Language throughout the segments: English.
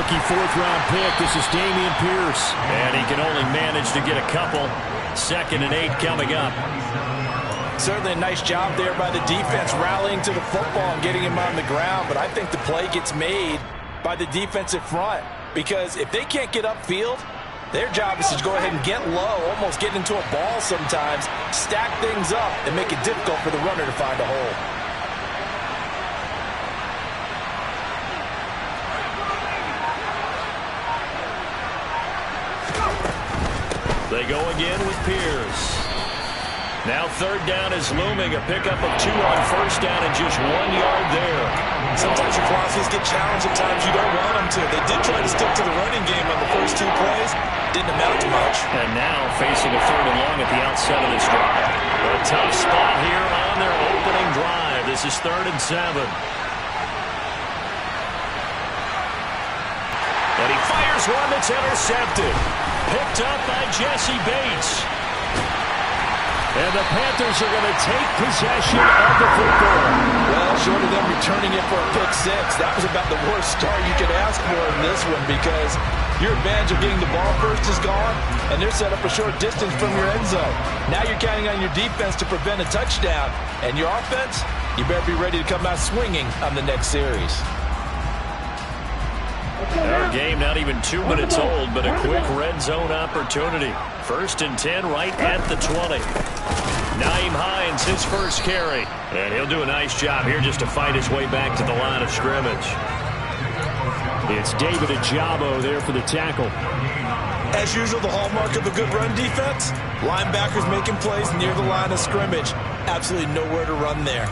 rookie fourth-round pick. This is Dameon Pierce. And he can only manage to get a couple. 2nd and 8 coming up. Certainly a nice job there by the defense rallying to the football and getting him on the ground. But I think the play gets made by the defensive front. Because if they can't get upfield, their job is to go ahead and get low, almost get into a ball sometimes, stack things up, and make it difficult for the runner to find a hole. They go again with Pierce. Now 3rd down is looming. A pickup of 2 on 1st down and just 1 yard there. Sometimes your philosophies get challenged at times you don't want them to. They did try to stick to the running game on the first 2 plays. Didn't amount to much. And now facing a 3rd and long at the outset of this drive. A tough spot here on their opening drive. This is 3rd and 7. And he fires one that's intercepted. Picked up by Jesse Bates. And the Panthers are going to take possession of the football. Well, short of them returning it for a pick-6, that was about the worst start you could ask for in this one because your advantage of getting the ball first is gone, and they're set up a short distance from your end zone. Now you're counting on your defense to prevent a touchdown, and your offense, you better be ready to come out swinging on the next series. Our game not even 2 minutes old, but a quick red zone opportunity. 1st and 10 right at the 20. Nyheim Hines, his first carry. And he'll do a nice job here just to fight his way back to the line of scrimmage. It's David Ojabo there for the tackle. As usual, the hallmark of a good run defense, linebackers making plays near the line of scrimmage. Absolutely nowhere to run there.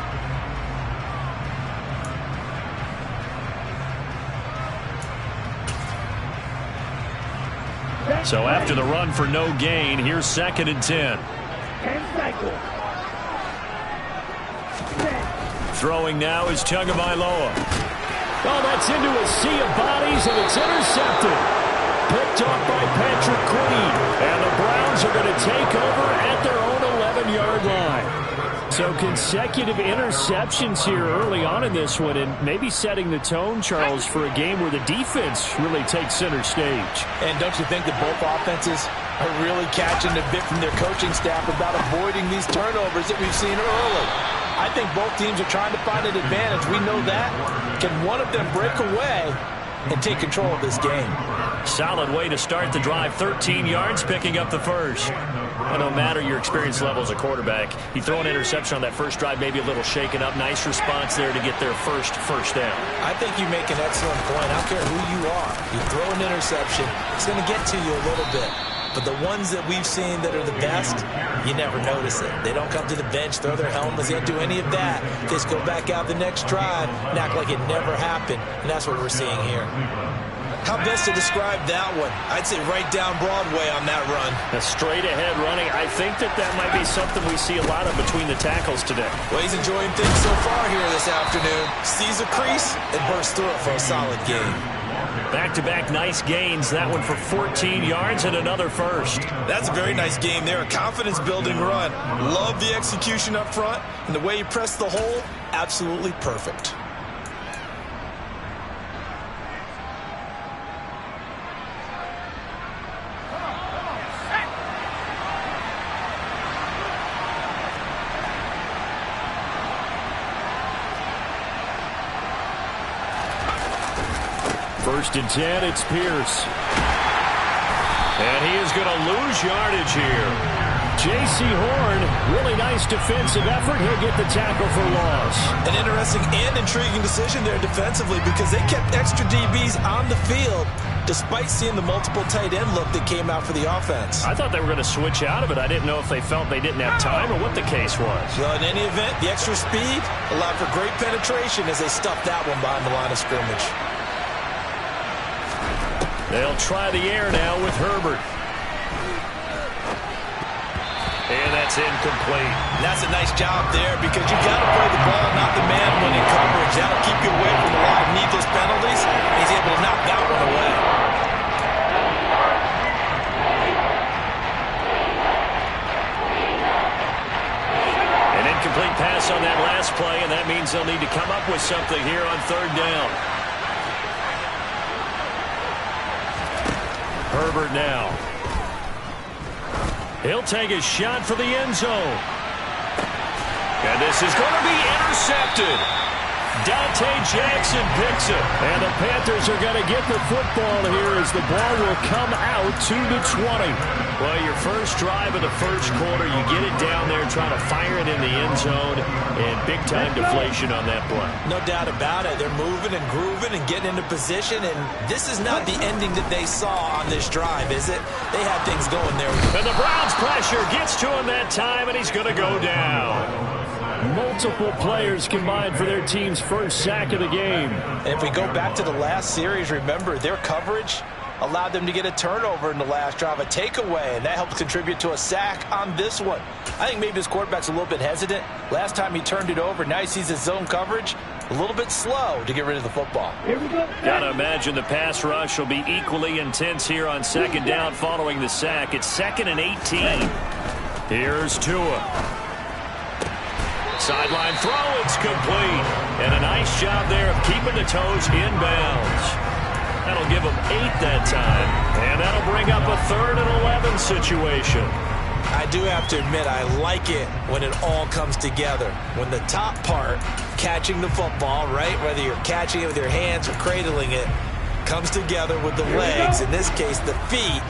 So after the run for no gain, here's 2nd and 10. Throwing now is Tagovailoa. Oh, that's into a sea of bodies, and it's intercepted. Picked off by Patrick Queen. And the Browns are going to take over at their own 11-yard line. So consecutive interceptions here early on in this one, and maybe setting the tone, Charles, for a game where the defense really takes center stage. And don't you think that both offenses are really catching a bit from their coaching staff about avoiding these turnovers that we've seen early? I think both teams are trying to find an advantage. We know that. Can one of them break away and take control of this game? Solid way to start the drive. 13 yards, picking up the first. And no matter your experience level as a quarterback, you throw an interception on that first drive, maybe a little shaken up. Nice response there to get their first down. I think you make an excellent point. I don't care who you are. You throw an interception, it's going to get to you a little bit. But the ones that we've seen that are the best, you never notice it. They don't come to the bench, throw their helmets, they don't do any of that. They just go back out the next drive and act like it never happened. And that's what we're seeing here. How best to describe that one? I'd say right down Broadway on that run. A straight-ahead running. I think that might be something we see a lot of between the tackles today. Well, he's enjoying things so far here this afternoon. Sees a crease and bursts through it for a solid gain. Back-to-back nice gains. That one for 14 yards and another first. That's a very nice game there. A confidence-building run. Love the execution up front. And the way he pressed the hole, absolutely perfect. First and 10, it's Pierce. And he is going to lose yardage here. J.C. Horn, really nice defensive effort. He'll get the tackle for loss. An interesting and intriguing decision there defensively because they kept extra DBs on the field despite seeing the multiple tight end look that came out for the offense. I thought they were going to switch out of it. I didn't know if they felt they didn't have time or what the case was. Well, in any event, the extra speed allowed for great penetration as they stuffed that one behind the line of scrimmage. They'll try the air now with Herbert. And that's incomplete. That's a nice job there because you got to play the ball, not the man when in coverage. That'll keep you away from a lot of needless penalties. He's able to knock that one away. An incomplete pass on that last play, and that means they'll need to come up with something here on 3rd down. Herbert now. He'll take a shot for the end zone. And this is going to be intercepted. Dante Jackson picks it. And the Panthers are going to get the football here as the ball will come out to the 20. Well, your first drive of the first quarter, you get it down there, trying to fire it in the end zone, and big-time deflation on that play. No doubt about it. They're moving and grooving and getting into position, and this is not the ending that they saw on this drive, is it? They had things going there. And the Browns' pressure gets to him that time, and he's going to go down. Multiple players combined for their team's first sack of the game. And if we go back to the last series, remember, their coverage allowed them to get a turnover in the last drive, a takeaway, and that helped contribute to a sack on this one. I think maybe his quarterback's a little bit hesitant. Last time he turned it over, now he sees his zone coverage a little bit slow to get rid of the football. Got to imagine the pass rush will be equally intense here on second down following the sack. It's 2nd and 18. Here's Tua. Sideline throw, it's complete. And a nice job there of keeping the toes inbounds. That'll give them 8 that time. And that'll bring up a 3rd and 11 situation. I do have to admit, I like it when it all comes together. When the top part, catching the football, right, whether you're catching it with your hands or cradling it, comes together with the legs, in this case the feet,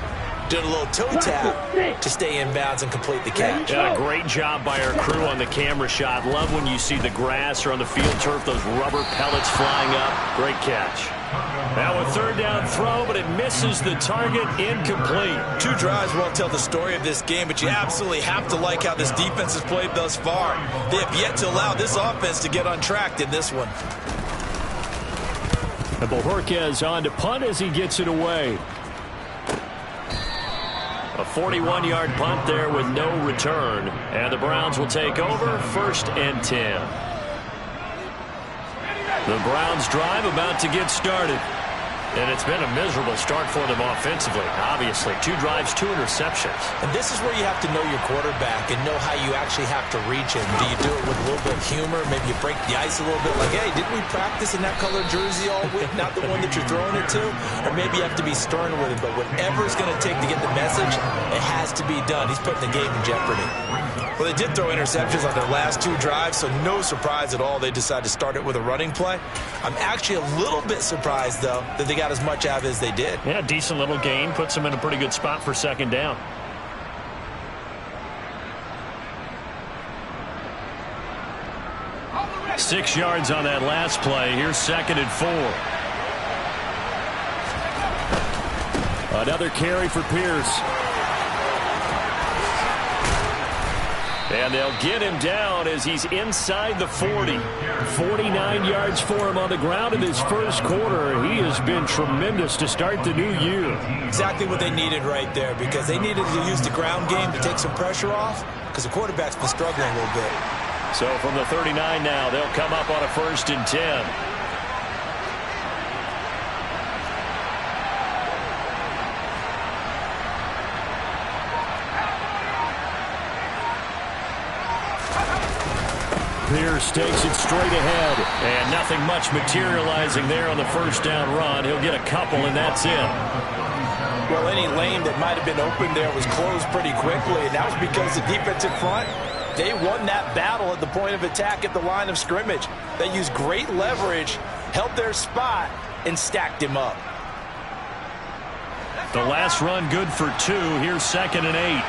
doing a little toe tap to stay in bounds and complete the catch. Yeah, great job by our crew on the camera shot. Love when you see the grass or on the field turf, those rubber pellets flying up. Great catch. Now a 3rd down throw, but it misses the target, incomplete. 2 drives won't tell the story of this game, but you absolutely have to like how this defense has played thus far. They have yet to allow this offense to get untracked in this one. And Bojorquez on to punt as he gets it away. A 41-yard punt there with no return. And the Browns will take over, 1st and 10. The Browns drive about to get started. And it's been a miserable start for them offensively, obviously. 2 drives, 2 interceptions. And this is where you have to know your quarterback and know how you actually have to reach him. Do you do it with a little bit of humor? Maybe you break the ice a little bit, like, hey, didn't we practice in that colored jersey all week? Not the one that you're throwing it to? Or maybe you have to be stern with him. But whatever it's going to take to get the message, it has to be done. He's putting the game in jeopardy. Well, they did throw interceptions on their last 2 drives, so no surprise at all they decided to start it with a running play. I'm actually a little bit surprised, though, that they got as much out of it as they did. Yeah, decent little gain. Puts them in a pretty good spot for 2nd down. Six yards on that last play. Here's 2nd and 4. Another carry for Pierce. And they'll get him down as he's inside the 40. 49 yards for him on the ground in his first quarter. He has been tremendous to start the new year. Exactly what they needed right there, because they needed to use the ground game to take some pressure off, because the quarterback's been struggling a little bit. So from the 39 now, they'll come up on a 1st and 10. Pierce takes it straight ahead. And nothing much materializing there on the 1st down run. He'll get a couple, and that's it. Well, any lane that might have been open there was closed pretty quickly, and that was because the defensive front, they won that battle at the point of attack at the line of scrimmage. They used great leverage, held their spot, and stacked him up. The last run good for 2. Here's 2nd and 8.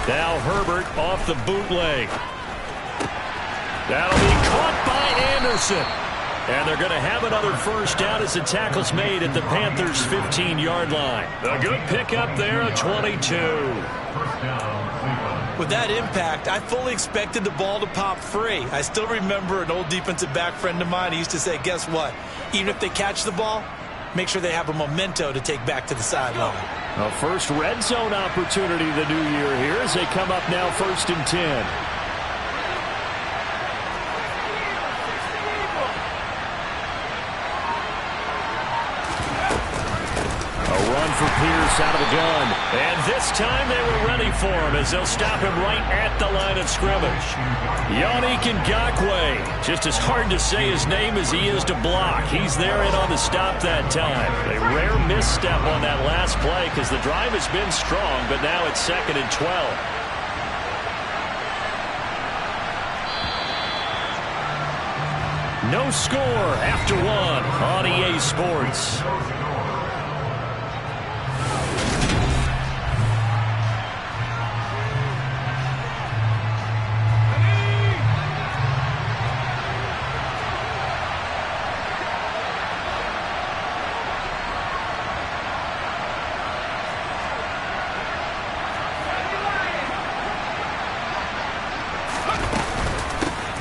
Now Herbert off the bootleg. That'll be caught by Anderson. And they're going to have another 1st down as the tackle's made at the Panthers' 15-yard line. A good pickup there, a 22. With that impact, I fully expected the ball to pop free. I still remember an old defensive back friend of mine. He used to say, guess what? Even if they catch the ball, make sure they have a memento to take back to the sideline. A first red zone opportunity the new year here as they come up now 1st and 10. for Pierce out of the gun. And this time they were ready for him as they'll stop him right at the line of scrimmage. Yannick Ngakoue. Just as hard to say his name as he is to block. He's there in on the stop that time. A rare misstep on that last play because the drive has been strong, but now it's 2nd and 12. No score after one on EA Sports.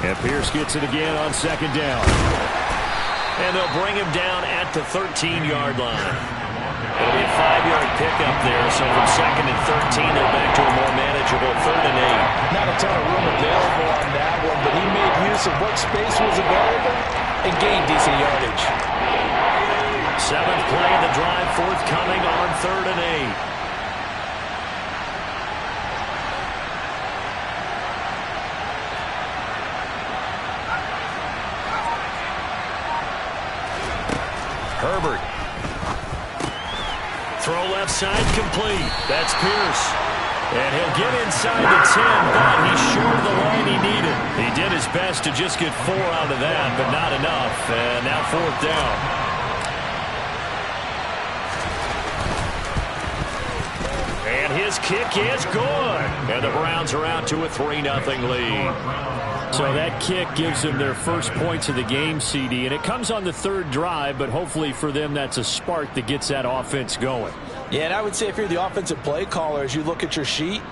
And Pierce gets it again on 2nd down. And they'll bring him down at the 13-yard line. It'll be a 5-yard pickup there, so from 2nd and 13, they're back to a more manageable 3rd and 8. Not a ton of room available on that one, but he made use of what space was available and gained decent yardage. 7th play of the drive forthcoming on 3rd and 8. Herbert. Throw left side complete. That's Pierce. And he'll get inside the 10, but he's short of the line he needed. He did his best to just get 4 out of that, but not enough. And now 4th down. And his kick is good. And the Browns are out to a 3-0 lead. So that kick gives them their first points of the game, CD, and it comes on the 3rd drive, but hopefully for them that's a spark that gets that offense going. Yeah, and I would say if you're the offensive play caller, as you look at your sheet,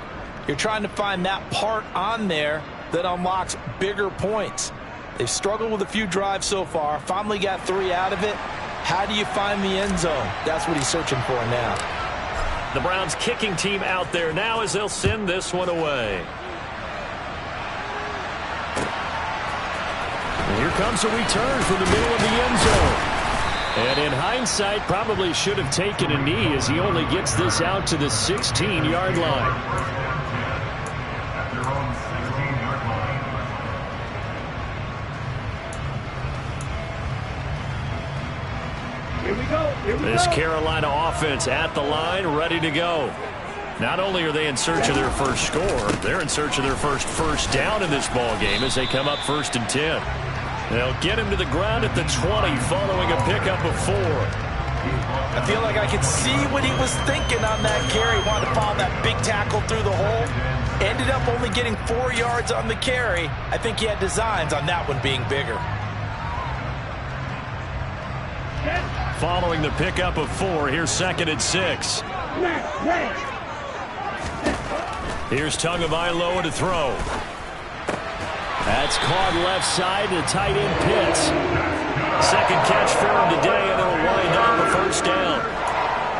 you're trying to find that part on there that unlocks bigger points. They've struggled with a few drives so far, finally got 3 out of it. How do you find the end zone? That's what he's searching for now. The Browns kicking team out there now as they'll send this one away. Here comes a return from the middle of the end zone. And in hindsight, probably should have taken a knee as he only gets this out to the 16-yard line. This Carolina offense at the line, ready to go. Not only are they in search of their first score, they're in search of their first down in this ball game as they come up 1st and 10. They'll get him to the ground at the 20 following a pickup of 4. I feel like I could see what he was thinking on that carry. Wanted to follow that big tackle through the hole. Ended up only getting 4 yards on the carry. I think he had designs on that one being bigger. Following the pickup of 4, here's 2nd and 6. Here's Tagovailoa to throw. That's caught left side to tight end Pitts. Second catch for him today, and it'll wind up a 1st down.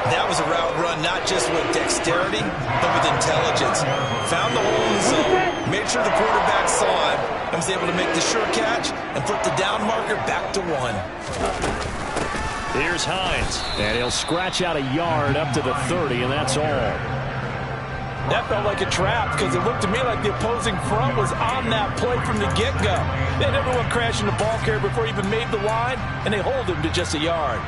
That was a route run not just with dexterity, but with intelligence. Found the hole in the zone, made sure the quarterback saw him, and was able to make the sure catch and put the down marker back to 1. Here's Hines. And he'll scratch out a yard up to the 30, and that's all. That felt like a trap because it looked to me like the opposing front was on that play from the get-go. They had everyone crashing the ball carrier before he even made the line, and they hold him to just a yard.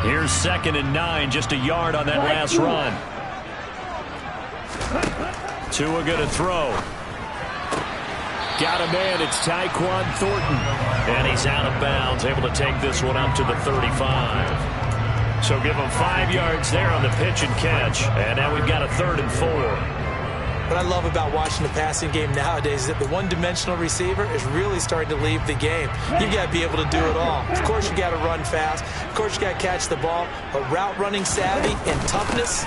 Here's 2nd and 9, just a yard on that last run. Tua going to throw. Got a man, it's Tyquan Thornton. And he's out of bounds, able to take this one up to the 35. So give him 5 yards there on the pitch and catch. And now we've got a 3rd and 4. What I love about watching the passing game nowadays is that the one-dimensional receiver is really starting to leave the game. You've got to be able to do it all. Of course, you got to run fast. Of course, you got to catch the ball. But route running savvy and toughness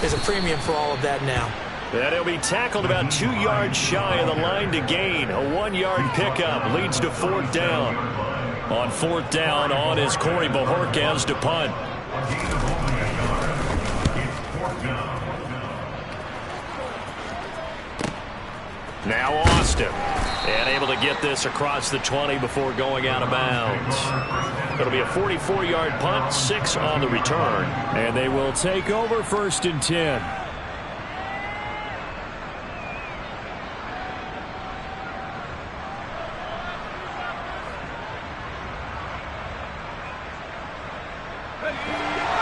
is a premium for all of that now. And he'll be tackled about 2 yards shy of the line to gain. A 1-yard pickup leads to 4th down. On fourth down, on is Corey Bojorquez to punt. Now Austin. And able to get this across the 20 before going out of bounds. It'll be a 44-yard punt, 6 on the return. And they will take over 1st and 10.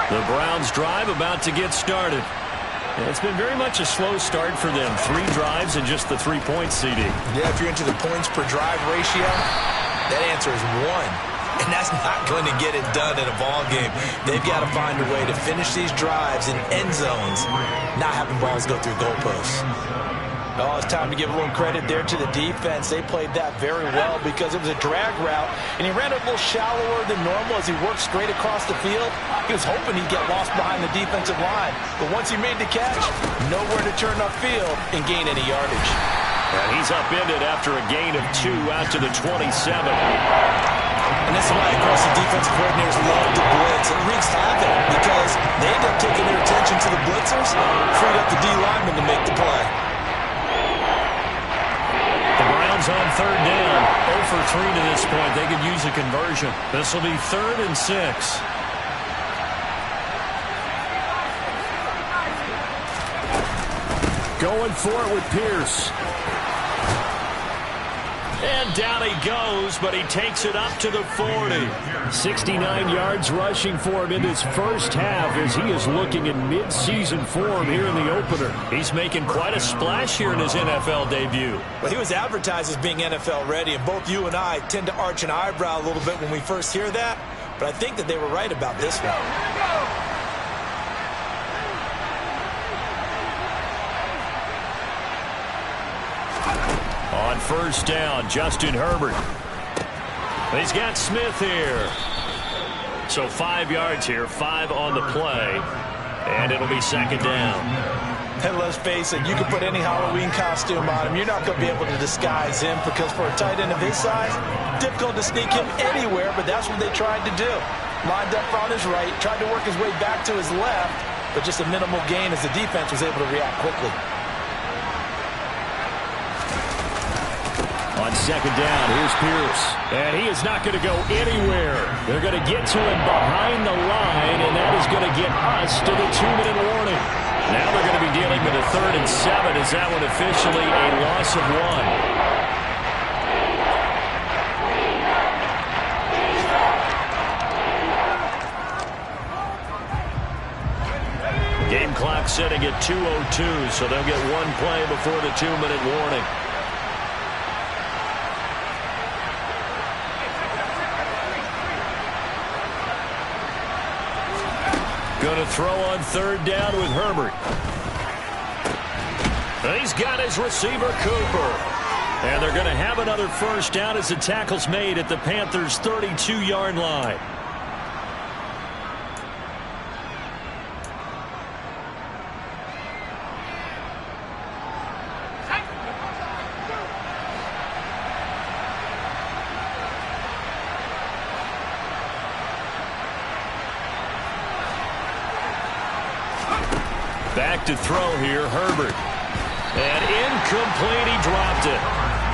The Browns drive about to get started. It's been very much a slow start for them. 3 drives and just the 3 points, CD. Yeah, if you're into the points per drive ratio, that answer is 1. And that's not going to get it done in a ball game. They've got to find a way to finish these drives in end zones, not having balls go through goalposts. Oh, it's time to give a little credit there to the defense. They played that very well because it was a drag route, and he ran a little shallower than normal as he worked straight across the field. He was hoping he'd get lost behind the defensive line, but once he made the catch, nowhere to turn upfield and gain any yardage. And he's upended after a gain of 2 out to the 27. And that's why, of course, the defensive coordinators love to blitz. It wreaks havoc because they end up taking their attention to the blitzers, freed up the D lineman to make the play. On third down, 0 for 3 to this point. They could use a conversion. This will be 3rd and 6. Going for it with Pierce. And down he goes, but he takes it up to the 40. 69 yards rushing for him in this first half as he is looking in mid-season form here in the opener. He's making quite a splash here in his NFL debut. Well, he was advertised as being NFL ready, and both you and I tend to arch an eyebrow a little bit when we first hear that, but I think that they were right about this one. On first down, Justin Herbert. He's got Smith here. So 5 yards here, 5 on the play, and it'll be 2nd down. And let's face it, you can put any Halloween costume on him. You're not going to be able to disguise him because for a tight end of his size, difficult to sneak him anywhere, but that's what they tried to do. Lined up on his right, tried to work his way back to his left, but just a minimal gain as the defense was able to react quickly. On 2nd down, here's Pierce. And he is not going to go anywhere. They're going to get to him behind the line, and that is going to get us to the 2-minute warning. Now they're going to be dealing with a 3rd and 7. Is that one officially a loss of 1? Game clock setting at 2:02, so they'll get 1 play before the 2-minute warning. Going to throw on 3rd down with Herbert. He's got his receiver, Cooper. And they're going to have another 1st down as the tackle's made at the Panthers' 32-yard line. Back to throw here, Herbert. And incomplete, he dropped it.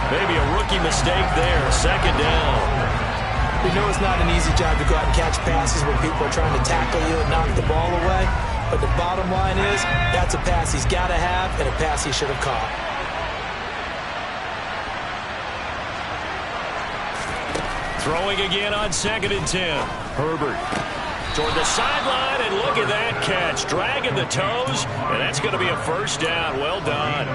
Maybe a rookie mistake there, 2nd down. We know it's not an easy job to go out and catch passes when people are trying to tackle you and knock the ball away. But the bottom line is, that's a pass he's got to have and a pass he should have caught. Throwing again on 2nd and 10. Herbert toward the sideline, and look at that catch. Dragging the toes, and that's going to be a 1st down. Well done.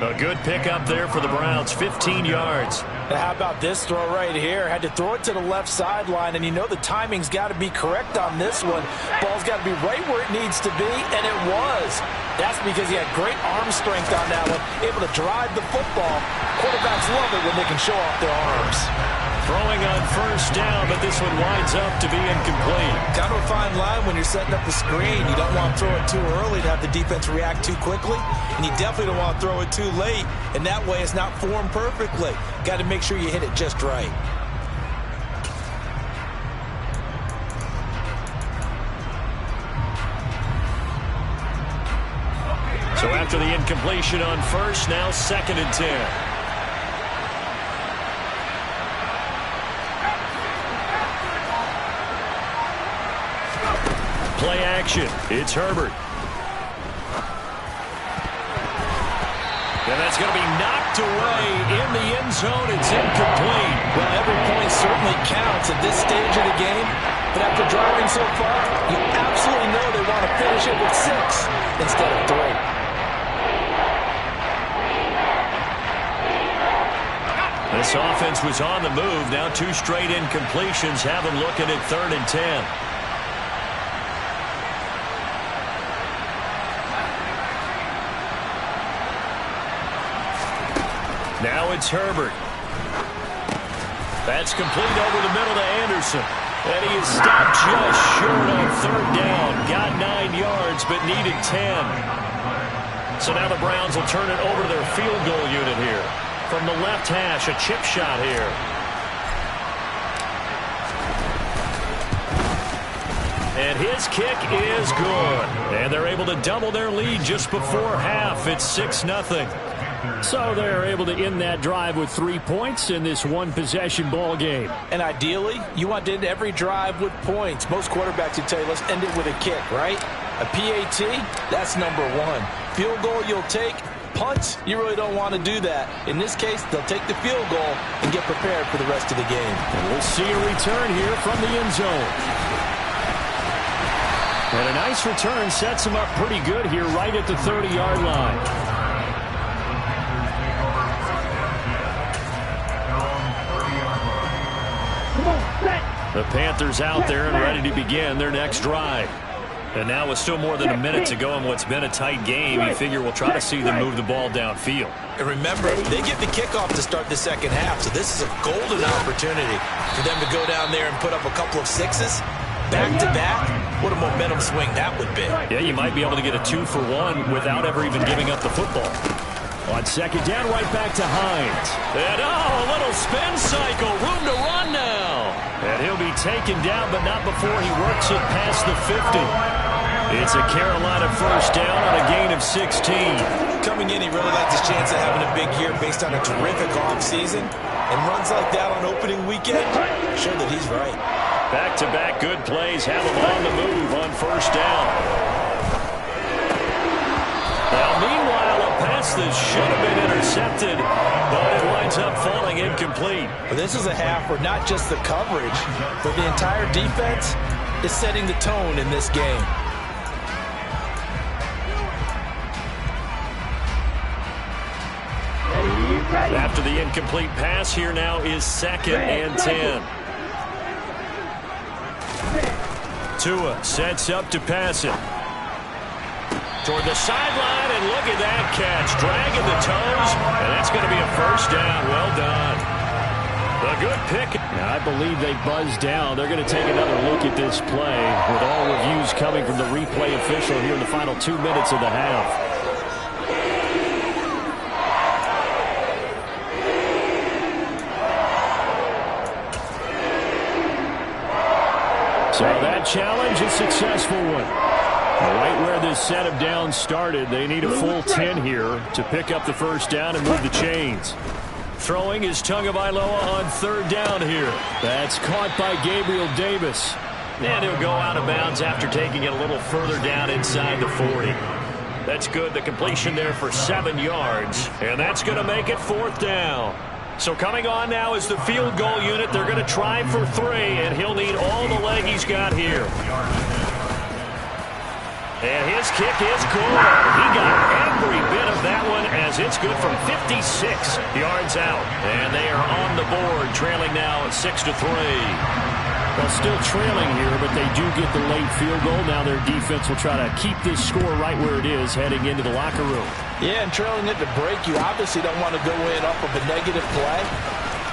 A good pickup there for the Browns, 15 yards. And how about this throw right here? Had to throw it to the left sideline, and you know the timing's got to be correct on this one. Ball's got to be right where it needs to be, and it was. That's because he had great arm strength on that one, able to drive the football. Quarterbacks love it when they can show off their arms. Throwing on 1st down, but this one winds up to be incomplete. Kind of a fine line when you're setting up the screen. You don't want to throw it too early to have the defense react too quickly, and you definitely don't want to throw it too late, and that way it's not formed perfectly. Got to make sure you hit it just right. So after the incompletion on first, now 2nd and 10. Play action. It's Herbert. And that's going to be knocked away in the end zone. It's incomplete. Well, every point certainly counts at this stage of the game. But after driving so far, you absolutely know they want to finish it with 6 instead of 3. This offense was on the move. Now 2 straight incompletions have them looking at 3rd and 10. Now it's Herbert. That's complete over the middle to Anderson. And he is stopped just short on 3rd down. Got 9 yards, but needed 10. So now the Browns will turn it over to their field goal unit here. From the left hash, a chip shot here. And his kick is good. And they're able to double their lead just before half. It's 6-0. So they're able to end that drive with 3 points in this one-possession ball game. And ideally, you want to end every drive with points. Most quarterbacks would tell you, let's end it with a kick, right? A PAT, that's number 1. Field goal you'll take. Punts, you really don't want to do that. In this case, they'll take the field goal and get prepared for the rest of the game. And we'll see a return here from the end zone. And a nice return sets him up pretty good here right at the 30-yard line. The Panthers out there and ready to begin their next drive. And now with still more than a minute to go in what's been a tight game, you figure we'll try to see them move the ball downfield. And remember, they get the kickoff to start the second half, so this is a golden opportunity for them to go down there and put up a couple of 6s back-to-back. What a momentum swing that would be. Yeah, you might be able to get a 2-for-1 without ever even giving up the football. On 2nd down, right back to Hines. And a little spin cycle, room to run now. And he'll be taken down, but not before he works it past the 50. It's a Carolina first down on a gain of 16. Coming in, he really liked his chance of having a big year based on a terrific offseason. And runs like that on opening weekend, show that he's right. Back-to-back good plays have him on the move on first down. Now, meanwhile, a pass that should have been intercepted, but it winds up falling incomplete. But this is a half where not just the coverage, but the entire defense is setting the tone in this game. After the incomplete pass, here now is 2nd and 10. Tua sets up to pass it. Toward the sideline, and look at that catch. Dragging the toes, and that's going to be a first down. Well done. A good pick. Now, I believe they buzzed down. They're going to take another look at this play with all reviews coming from the replay official here in the final 2 minutes of the half. So that challenge, a successful one. Right where this set of downs started, they need a full 10 here to pick up the first down and move the chains. Throwing is Tagovailoa on 3rd down here. That's caught by Gabriel Davis. And he'll go out of bounds after taking it a little further down inside the 40. That's good. The completion there for 7 yards. And that's going to make it 4th down. So coming on now is the field goal unit. They're going to try for 3, and he'll need all the leg he's got here. And his kick is good. He got every bit of that one as it's good from 56 yards out. And they are on the board, trailing now at 6-3. Well, still trailing here, but they do get the late field goal. Now their defense will try to keep this score right where it is heading into the locker room. Yeah, and trailing it to break, you obviously don't want to go in off of a negative play.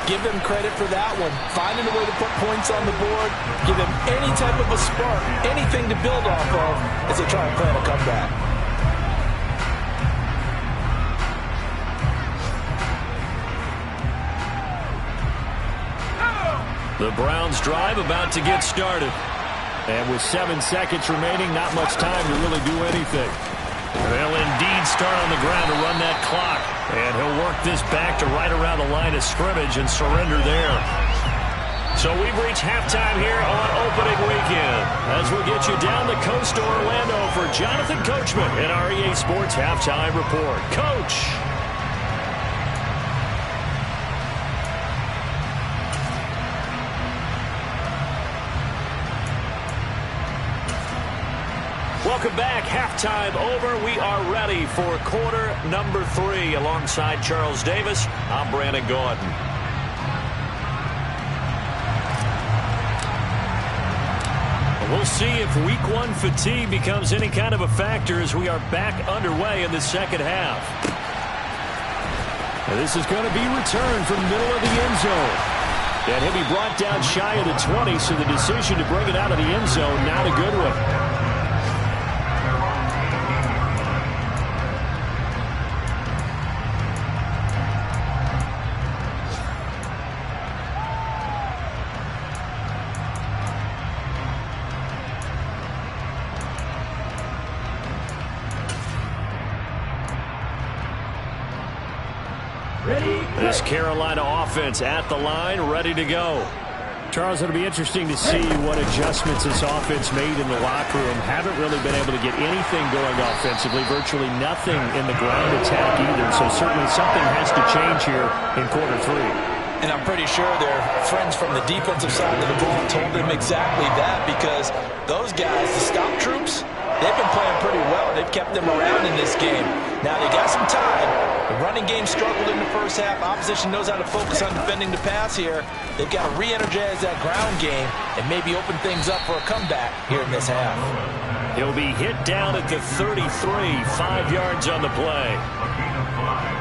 Give them credit for that one. Finding a way to put points on the board, give them any type of a spark, anything to build off of as they try and plan a comeback. The Browns drive about to get started. And with 7 seconds remaining, not much time to really do anything. Well, indeed he'd start on the ground to run that clock. And he'll work this back to right around the line of scrimmage and surrender there. So we've reached halftime here on opening weekend. As we get you down the coast to Orlando for Jonathan Coachman in our EA Sports Halftime Report. Coach. Welcome back. Halftime over. We are ready for quarter number 3. Alongside Charles Davis, I'm Brandon Gaudin. We'll see if week 1 fatigue becomes any kind of a factor as we are back underway in the second half. And this is going to be returned from the middle of the end zone. And he'll be brought down shy of the 20, so the decision to bring it out of the end zone, not a good one. This Carolina offense at the line, ready to go. Charles, it'll be interesting to see what adjustments this offense made in the locker room. Haven't really been able to get anything going offensively, virtually nothing in the ground attack either. So certainly something has to change here in quarter 3. And I'm pretty sure their friends from the defensive side of the ball told them exactly that, because those guys, the scout troops, they've been playing pretty well. They've kept them around in this game. Now they got some time. The running game struggled in the first half. Opposition knows how to focus on defending the pass here. They've got to re-energize that ground game and maybe open things up for a comeback here in this half. He'll be hit down at the 33, 5 yards on the play.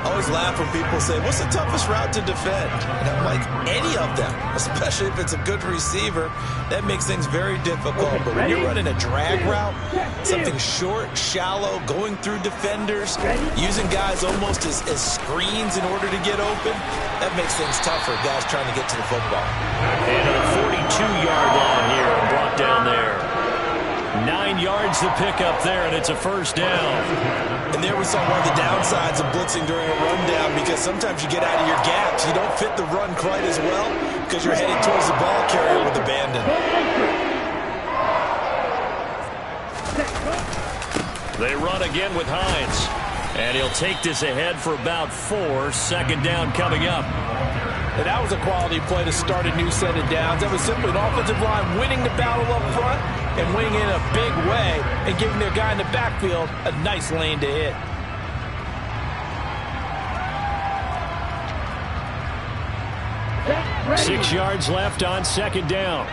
I always laugh when people say, what's the toughest route to defend? And I'm like, any of them, especially if it's a good receiver. That makes things very difficult. But when you're running a drag route, something short, shallow, going through defenders, using guys almost as screens in order to get open, that makes things tougher, guys trying to get to the football. And a 42-yard line here and brought down there. 9 yards to pick up there, and it's a first down. And there we saw one of the downsides of blitzing during a rundown, because sometimes you get out of your gaps. You don't fit the run quite as well because you're headed towards the ball carrier with abandon. They run again with Hines. And he'll take this ahead for about 4. Second down coming up. And that was a quality play to start a new set of downs. That was simply an offensive line winning the battle up front and winning in a big way and giving their guy in the backfield a nice lane to hit. Ready. 6 yards left on second down.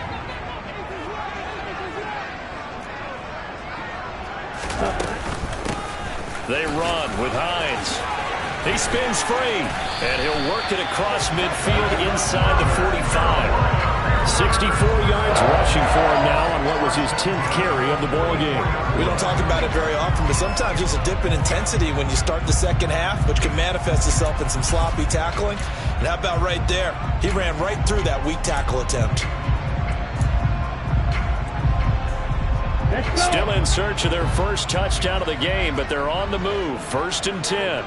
They run with Hines. He spins free, and he'll work it across midfield inside the 45. 64 yards rushing for him now on what was his 10th carry of the ball game. We don't talk about it very often, but sometimes there's a dip in intensity when you start the second half, which can manifest itself in some sloppy tackling. And how about right there? He ran right through that weak tackle attempt. Still in search of their first touchdown of the game, but they're on the move. 1st and 10.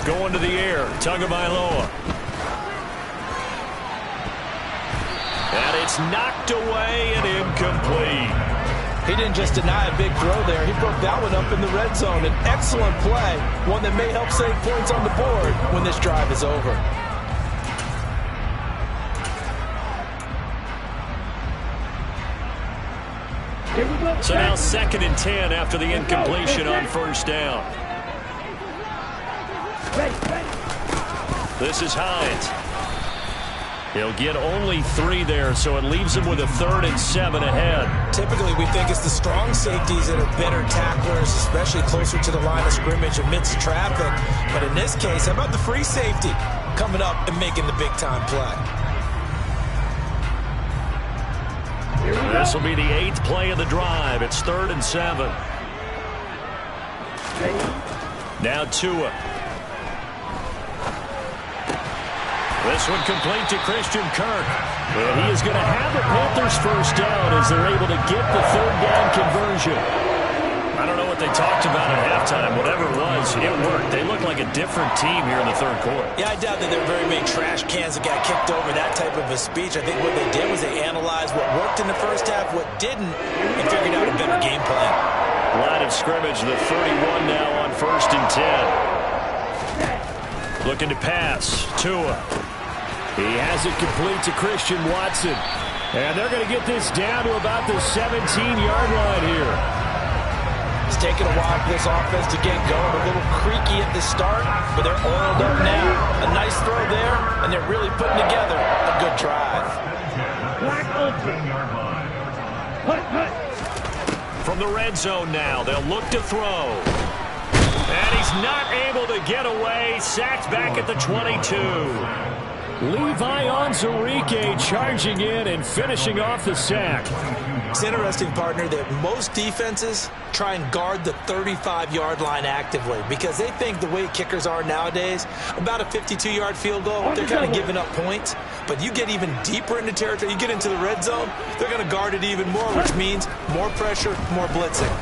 Going to the air. Tagovailoa. And it's knocked away and incomplete. He didn't just deny a big throw there. He broke that one up in the red zone. An excellent play. One that may help save points on the board when this drive is over. So now 2nd and 10 after the incompletion on first down. This is Hines. He'll get only 3 there, so it leaves him with a 3rd and 7 ahead. Typically, we think it's the strong safeties that are better tacklers, especially closer to the line of scrimmage amidst traffic. But in this case, how about the free safety coming up and making the big-time play? This will be the 8th play of the drive. It's 3rd and 7. Now Tua. This one complete to Christian Kirk. And he is going to have the Panthers first down as they're able to get the 3rd down conversion. I don't know what they talked about at halftime. Whatever it was, it worked. They look like a different team here in the third quarter. Yeah, I doubt that there were very many trash cans that got kicked over that type of a speech. I think what they did was they analyzed what worked in the first half, what didn't, and figured out a better game plan. Line of scrimmage, the 31 now on 1st and 10. Looking to pass. Tua. He has it complete to Christian Watson. And they're going to get this down to about the 17-yard line here. It's taken a while for this offense to get going. A little creaky at the start, but they're oiled up now. A nice throw there, and they're really putting together a good drive. From the red zone now, they'll look to throw. And he's not able to get away. Sacked back at the 22. Levi Onwuzurike charging in and finishing off the sack. It's interesting, partner, that most defenses try and guard the 35-yard line actively because they think the way kickers are nowadays, about a 52-yard field goal, they're kind of giving up points. But you get even deeper into territory, you get into the red zone, they're going to guard it even more, which means more pressure, more blitzing.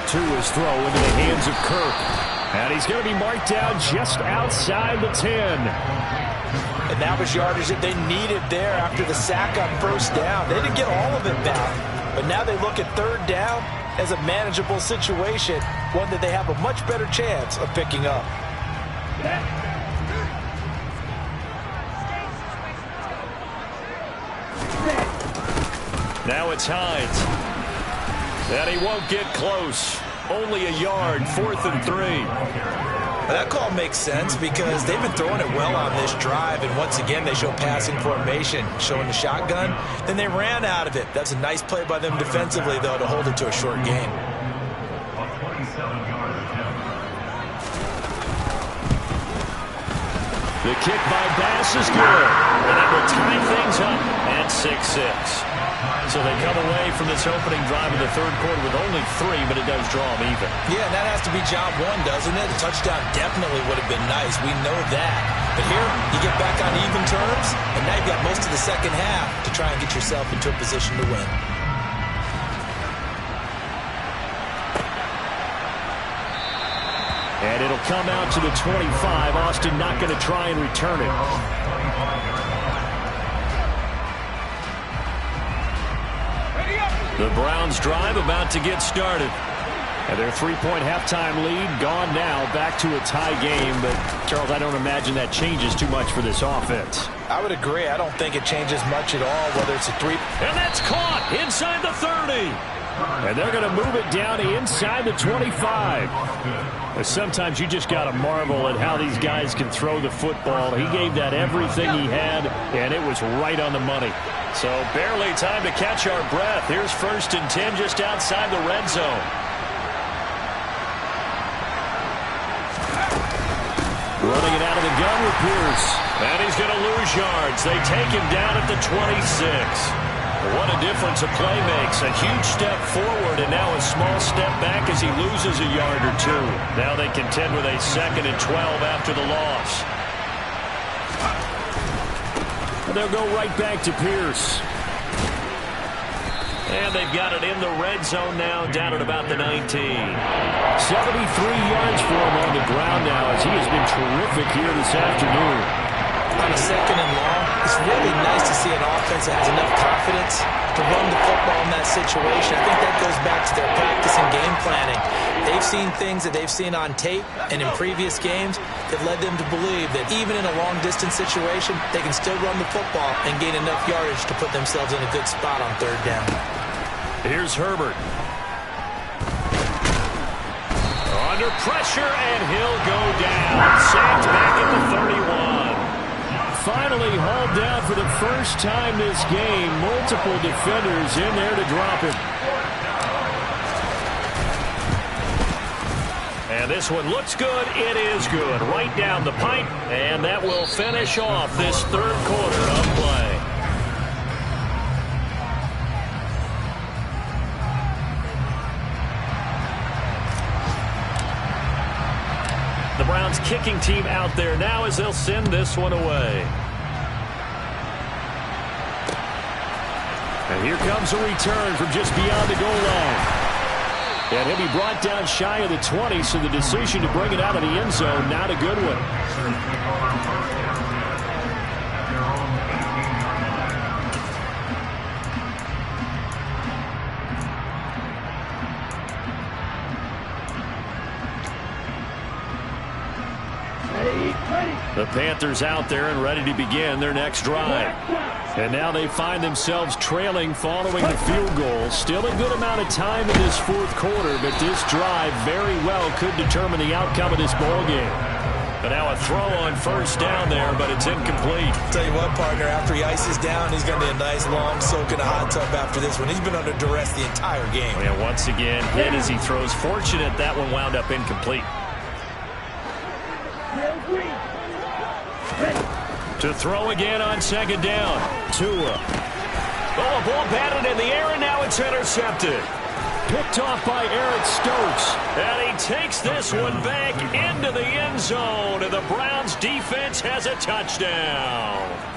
Tua's throw into the hands of Kirk. And he's going to be marked down just outside the 10. And that was yardage that they needed there after the sack on first down. They didn't get all of it back. But now they look at third down as a manageable situation, one that they have a much better chance of picking up. Now it's Hines. And he won't get close. Only a yard, 4th and 3. That call makes sense because they've been throwing it well on this drive, and once again they show passing formation, showing the shotgun. Then they ran out of it. That's a nice play by them defensively, though, to hold it to a short game. The kick by Bass is good. And that will tie things up at 6-6. So they come away from this opening drive of the third quarter with only 3, but it does draw them even. Yeah, and that has to be job one, doesn't it? A touchdown definitely would have been nice. We know that. But here, you get back on even terms, and now you've got most of the second half to try and get yourself into a position to win. And it'll come out to the 25. Austin not going to try and return it. The Browns drive about to get started. And their 3-point halftime lead gone now, back to a tie game. But, Charles, I don't imagine that changes too much for this offense. I would agree. I don't think it changes much at all, whether it's a 3. And that's caught inside the 30. And they're going to move it down to inside the 25. Sometimes you just got to marvel at how these guys can throw the football. He gave that everything he had, and it was right on the money. So barely time to catch our breath. Here's 1st and 10 just outside the red zone. Running it out of the gun with Pierce. And he's going to lose yards. They take him down at the 26. What a difference a play makes. A huge step forward and now a small step back as he loses a yard or 2. Now they contend with a 2nd and 12 after the loss. They'll go right back to Pierce. And they've got it in the red zone now, down at about the 19. 73 yards for him on the ground now as he has been terrific here this afternoon. On a 2nd and long, it's really nice to see an offense that has enough confidence to run the football in that situation. I think that goes back to their practice and game planning. They've seen things that they've seen on tape and in previous games that led them to believe that even in a long-distance situation, they can still run the football and gain enough yardage to put themselves in a good spot on third down. Here's Herbert. Under pressure, and he'll go down. Sacked back at the 31. Finally hauled down for the first time this game. Multiple defenders in there to drop him. And this one looks good. It is good. Right down the pipe. And that will finish off this third quarter of play. The Browns kicking team out there now as they'll send this one away. And here comes a return from just beyond the goal line. And he'll be brought down shy of the 20, so the decision to bring it out of the end zone, not a good one. The Panthers out there and ready to begin their next drive. And now they find themselves trailing following the field goal. Still a good amount of time in this fourth quarter, but this drive very well could determine the outcome of this ball game. But now a throw on first down there, but it's incomplete. Tell you what, partner, after he ices down, he's going to need a nice long soak in a hot tub after this one. He's been under duress the entire game. And once again, hit as he throws. Fortunate that one wound up incomplete. To throw again on second down. Tua. Oh, a ball batted in the air, and now it's intercepted. Picked off by Eric Stokes. And he takes this one back into the end zone, and the Browns defense has a touchdown.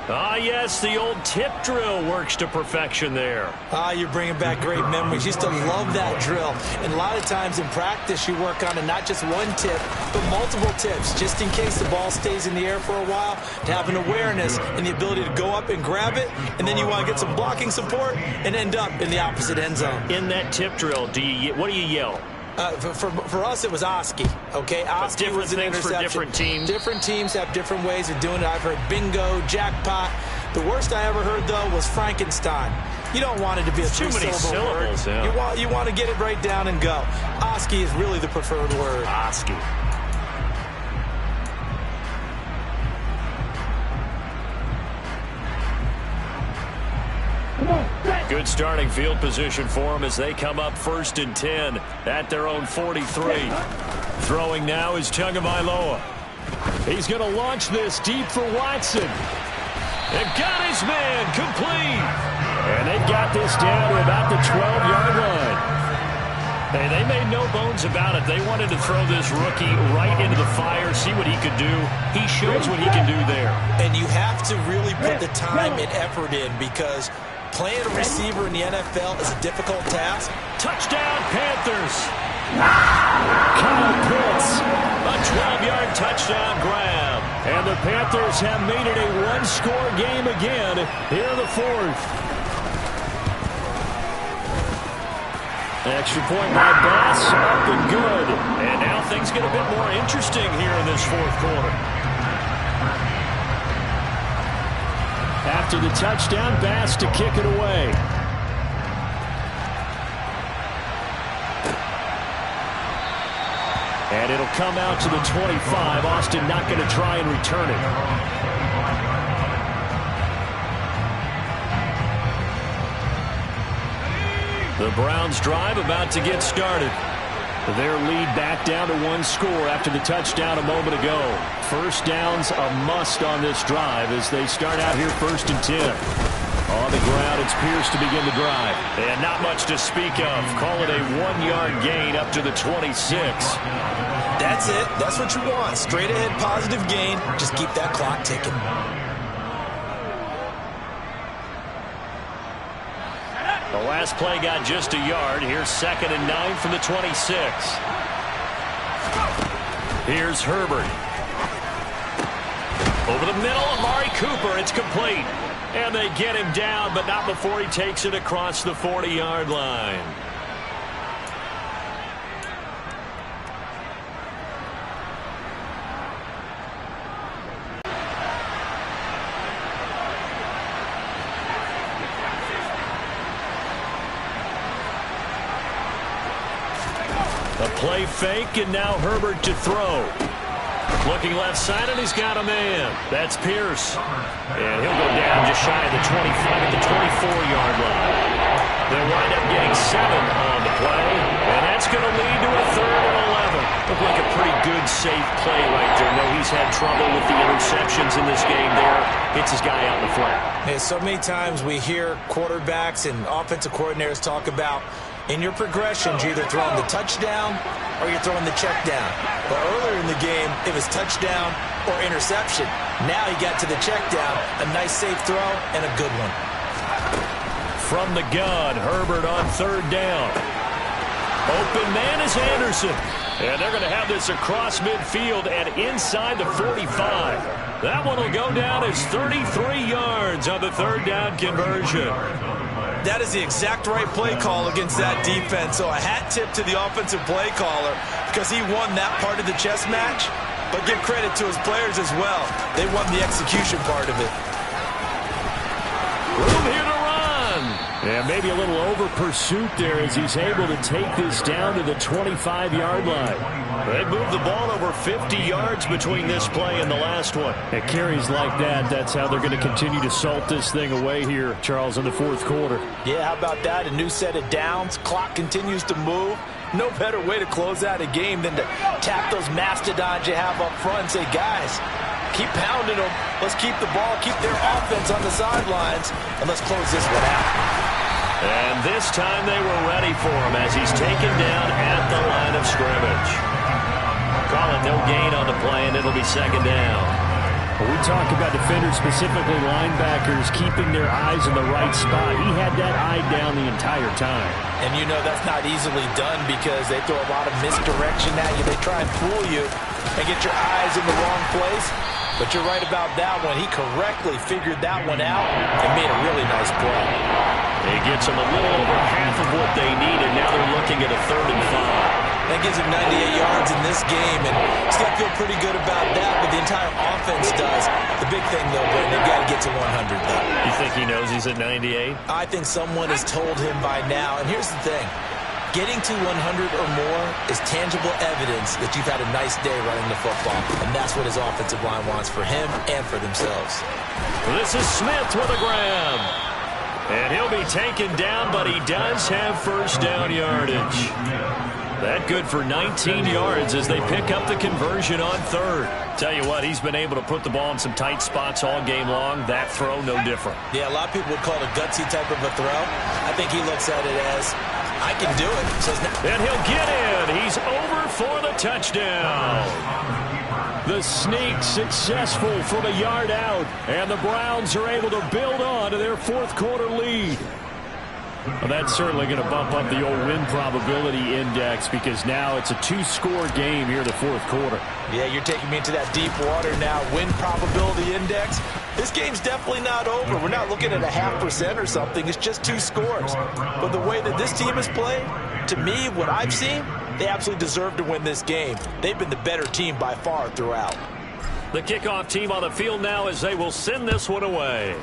Ah, yes, the old tip drill works to perfection there. You're bringing back great memories. Used to love that drill. And a lot of times in practice, you work on it, not just one tip, but multiple tips, just in case the ball stays in the air for a while, to have an awareness and the ability to go up and grab it, and then you want to get some blocking support and end up in the opposite end zone. In that tip drill, what do you yell? For us, it was Oski. Okay, Oski was an interception. For different teams. Different teams have different ways of doing it. I've heard bingo, jackpot. The worst I ever heard, though, was Frankenstein. You don't want it to be a three-syllable word. Yeah. You want to get it right down and go. Oski is really the preferred word. Oski. Good starting field position for them as they come up 1st and 10 at their own 43. Throwing now is Tagovailoa. He's going to launch this deep for Watson. And got his man complete. And they got this down to about the 12-yard line. Hey, they made no bones about it. They wanted to throw this rookie right into the fire, see what he could do. He shows what he can do there. And you have to really put the time and effort in because playing a receiver in the NFL is a difficult task. Touchdown, Panthers. Kyle Pitts. A 12-yard touchdown grab. And the Panthers have made it a one-score game again here in the fourth. Extra point by Bass, up and good. And now things get a bit more interesting here in this fourth quarter. After the touchdown, Bass to kick it away. And it'll come out to the 25. Austin not going to try and return it. The Browns drive about to get started. Their lead back down to one score after the touchdown a moment ago. First down's a must on this drive as they start out here 1st and 10. On the ground, it's Pierce to begin the drive. And not much to speak of. Call it a 1-yard gain up to the 26. That's it. That's what you want. Straight ahead positive gain. Just keep that clock ticking. The last play got just a yard. Here's 2nd and 9 from the 26. Here's Herbert. Over the middle, Amari Cooper. It's complete. And they get him down, but not before he takes it across the 40-yard line. A play fake, and now Herbert to throw. Looking left side, and he's got a man. That's Pierce. And he'll go down just shy of the 25 at the 24-yard line. They'll wind up getting 7 on the play, and that's going to lead to a 3rd and 11. Looked like a pretty good, safe play right there. No, he's had trouble with the interceptions in this game there. Hits his guy out in the flat. Yeah, so many times we hear quarterbacks and offensive coordinators talk about in your progressions, you're either throwing the touchdown or you're throwing the check down. But earlier in the game, it was touchdown or interception. Now he got to the check down, a nice safe throw, and a good one. from the gun. Herbert on third down. Open man is Anderson. And they're going to have this across midfield and inside the 45. That one will go down as 33 yards on the third down conversion. That is the exact right play call against that defense. So a hat tip to the offensive play caller because he won that part of the chess match. But give credit to his players as well. They won the execution part of it. Room here to run. And maybe a little over pursuit there as he's able to take this down to the 25-yard line. They moved the ball over 50 yards between this play and the last one. At carries like that, that's how they're going to continue to salt this thing away here, Charles, in the fourth quarter. Yeah, how about that? A new set of downs. Clock continues to move. No better way to close out a game than to tap those mastodons you have up front and say, guys, keep pounding them. Let's keep the ball, keep their offense on the sidelines, and let's close this one out. And this time they were ready for him as he's taken down at the line of scrimmage. Calling no gain on the play, and it'll be second down. When we talk about defenders, specifically linebackers, keeping their eyes in the right spot, he had that eye down the entire time. And you know that's not easily done because they throw a lot of misdirection at you. They try and fool you and get your eyes in the wrong place. But you're right about that one. He correctly figured that one out and made a really nice play. He gets them a little over half of what they need, and now they're looking at a 3rd and 5. That gives him 98 yards in this game, and still feel pretty good about that, but the entire offense does. The big thing, though, Brandon, they've got to get to 100, though. You think he knows he's at 98? I think someone has told him by now, and here's the thing. Getting to 100 or more is tangible evidence that you've had a nice day running the football, and that's what his offensive line wants for him and for themselves. This is Smith with a grab. And he'll be taken down, but he does have first down yardage. That good for 19 yards as they pick up the conversion on 3rd. Tell you what, he's been able to put the ball in some tight spots all game long. That throw, no different. Yeah, a lot of people would call it a gutsy type of a throw. I think he looks at it as, I can do it. So and he'll get in. He's over for the touchdown. The sneak successful from a yard out, and the Browns are able to build on to their fourth quarter lead. Well, that's certainly going to bump up the old win probability index because now it's a 2-score game here in the fourth quarter. Yeah, you're taking me into that deep water now. Win probability index. This game's definitely not over. We're not looking at a 0.5% or something. It's just 2 scores. But the way that this team has played, to me, what I've seen, they absolutely deserve to win this game. They've been the better team by far throughout. The kickoff team on the field now as they will send this one away.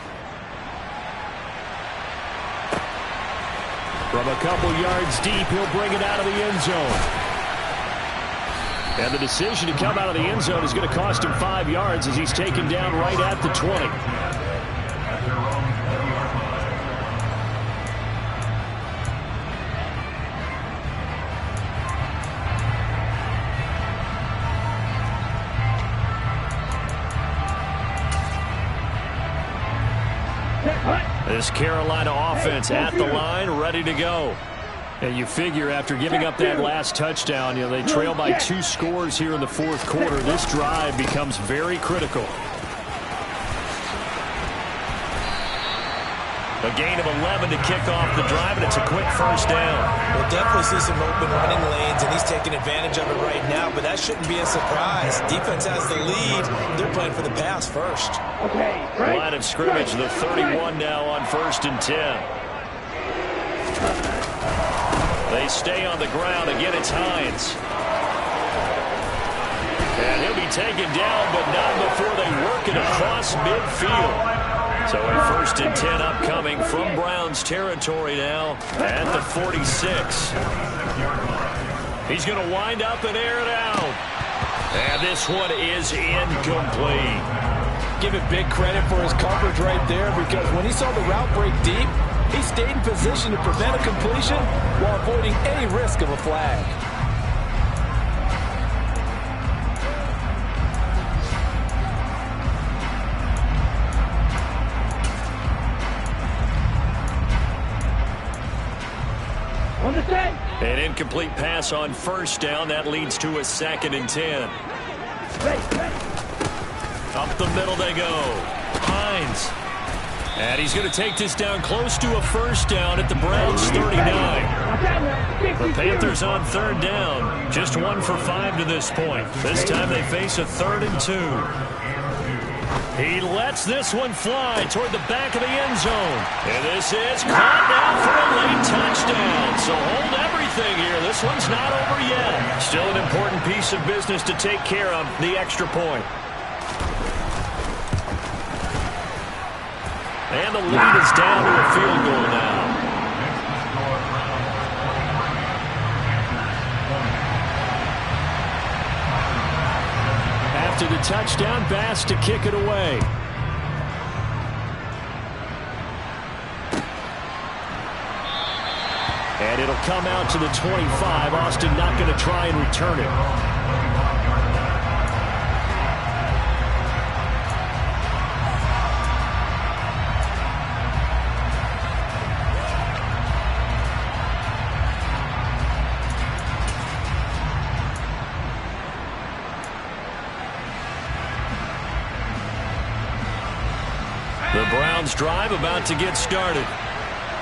From a couple yards deep, he'll bring it out of the end zone. And the decision to come out of the end zone is going to cost him 5 yards as he's taken down right at the 20. This Carolina offense at the line, ready to go. And you figure after giving up that last touchdown, they trail by 2 scores here in the fourth quarter. This drive becomes very critical. A gain of 11 to kick off the drive, and it's a quick first down. We'll definitely see some open running lanes, and he's taking advantage of it right now, but that shouldn't be a surprise. Defense has the lead. They're playing for the pass first. Line of scrimmage, the 31 now on 1st and 10. They stay on the ground. Again, it's Hines. And he'll be taken down, but not before they work it across midfield. So a 1st and 10 upcoming from Browns territory now at the 46. He's going to wind up and air it out. And this one is incomplete. Give it big credit for his coverage right there because when he saw the route break deep, he stayed in position to prevent a completion while avoiding any risk of a flag. An incomplete pass on 1st down. That leads to a 2nd and 10. Up the middle they go. Hines. And he's going to take this down close to a first down at the Browns 39. The Panthers on third down. Just 1 for 5 to this point. This time they face a 3rd and 2. He lets this one fly toward the back of the end zone. And this is caught now for a late touchdown. So hold everything here. This one's not over yet. Still an important piece of business to take care of, the extra point. And the lead is down to a field goal now. After the touchdown, Bass to kick it away. And it'll come out to the 25. Austin not going to try and return it. The Browns drive about to get started.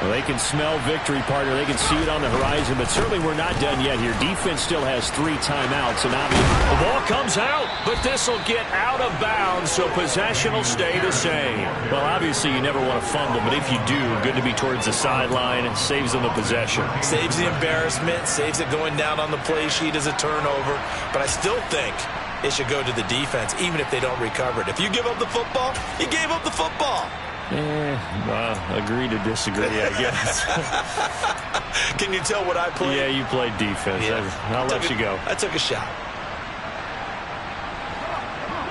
Well, they can smell victory, partner. They can see it on the horizon, but certainly we're not done yet here. Defense still has 3 timeouts, and obviously the ball comes out, but this will get out of bounds, so possession will stay the same. Well, obviously you never want to fumble, but if you do, good to be towards the sideline. It saves them the possession. Saves the embarrassment, saves it going down on the play sheet as a turnover, but I still think it should go to the defense, even if they don't recover it. If you give up the football, you gave up the football. Agree to disagree, I guess. Can you tell what I played? Yeah, you played defense. Yeah. I'll let you go. I took a shot.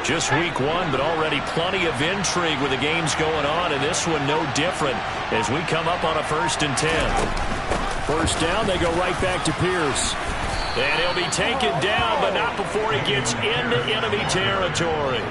Just week 1, but already plenty of intrigue with the games going on, and this one no different as we come up on a 1st and 10. First down, they go right back to Pierce. And he'll be taken down, but not before he gets into enemy territory.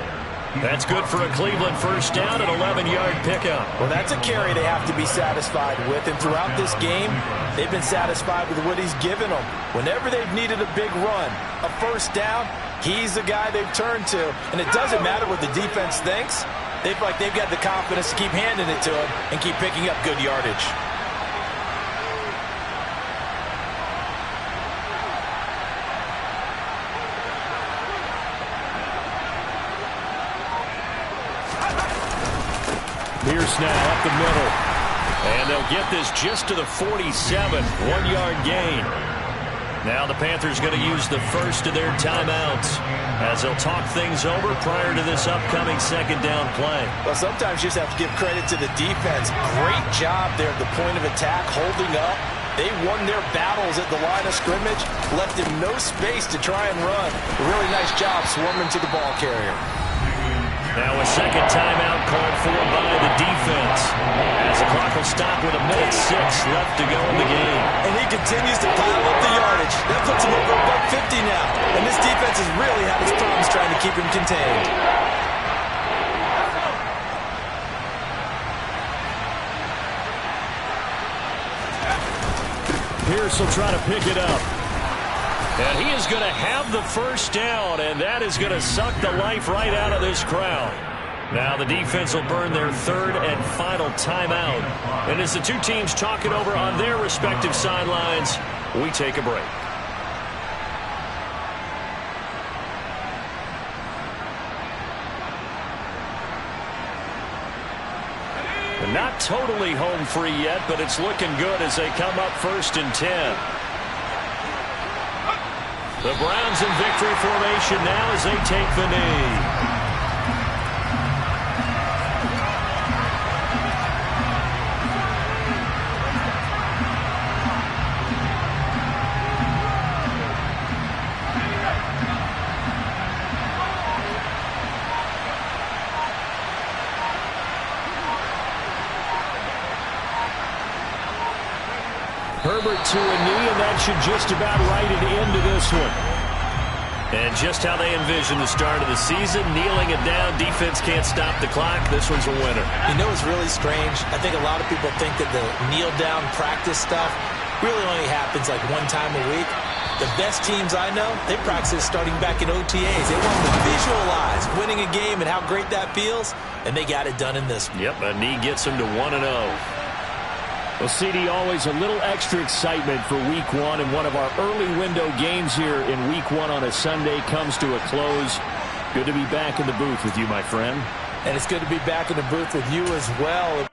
That's good for a Cleveland first down, an 11-yard pickup. Well, that's a carry they have to be satisfied with, and throughout this game, they've been satisfied with what he's given them. Whenever they've needed a big run, a first down, he's the guy they've turned to. And it doesn't matter what the defense thinks. They've got the confidence to keep handing it to him and keep picking up good yardage. Pierce now up the middle. And they'll get this just to the 47, 1-yard gain. Now the Panthers going to use the first of their timeouts as they'll talk things over prior to this upcoming 2nd down play. Well, sometimes you just have to give credit to the defense. Great job there at the point of attack, holding up. They won their battles at the line of scrimmage, left him no space to try and run. A really nice job swarming to the ball carrier. Now a 2nd timeout called for by the defense as the clock will stop with 1:06 left to go in the game. And he continues to pile up the yardage. That puts him over about 50 now. And this defense has really had its problems trying to keep him contained. Pierce will try to pick it up. And he is going to have the first down, and that is going to suck the life right out of this crowd. Now the defense will burn their 3rd and final timeout. And as the two teams talk it over on their respective sidelines, we take a break. And not totally home free yet, but it's looking good as they come up 1st and 10. The Browns in victory formation now as they take the knee. Herbert to a knee, and that should just about write it into this one. And just how they envision the start of the season, kneeling it down, defense can't stop the clock. This one's a winner. You know, it's really strange. I think a lot of people think that the kneel-down practice stuff really only happens like 1 time a week. The best teams I know, they practice starting back in OTAs. They want to visualize winning a game and how great that feels, and they got it done in this one. Yep, a knee gets him to 1-0. Well, CD, always a little extra excitement for Week 1, and one of our early window games here in Week 1 on a Sunday comes to a close. Good to be back in the booth with you, my friend. And it's good to be back in the booth with you as well.